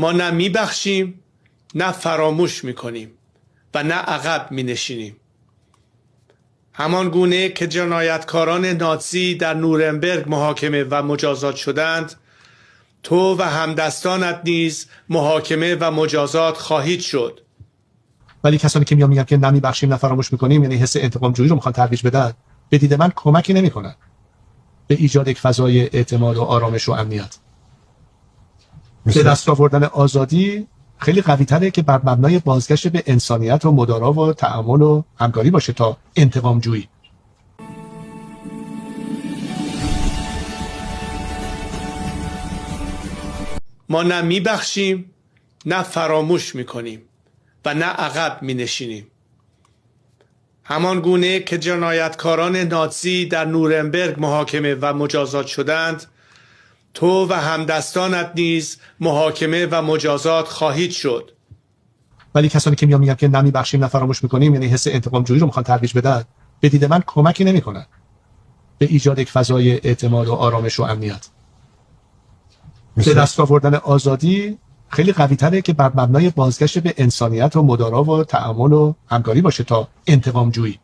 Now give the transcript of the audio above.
ما نه میبخشیم نه فراموش میکنیم و نه عقب مینشینیم. همان گونه که جنایتکاران نازی در نورنبرگ محاکمه و مجازات شدند، تو و همدستانت نیز محاکمه و مجازات خواهید شد. ولی کسانی که میگن که نمیبخشیم نه فراموش میکنیم، یعنی حس انتقام جویی رو میخوان ترویج بدن، به دید من کمکی نمیکنن به ایجاد یک فضای اعتماد و آرامش و امنیت. به دست آوردن آزادی خیلی قوی تره که بر مبنای بازگشت به انسانیت و مدارا و تعامل و همکاری باشه تا انتقام جویی. ما نه میبخشیم نه فراموش میکنیم و نه عقب مینشینیم. همان گونه که جنایتکاران نازی در نورنبرگ محاکمه و مجازات شدند، تو و همدستانت نیز محاکمه و مجازات خواهید شد. ولی کسانی که میگن که نمیبخشیم نه فراموش میکنیم، یعنی حس انتقام جویی رو میخوان ترویج بدن، به دید من کمکی نمیکنن به ایجاد یک فضای اعتماد و آرامش و امنیت. به دست آوردن آزادی خیلی قوی تره که بر مبنای بازگشت به انسانیت و مدارا و تعامل و همکاری باشه تا انتقام جویی.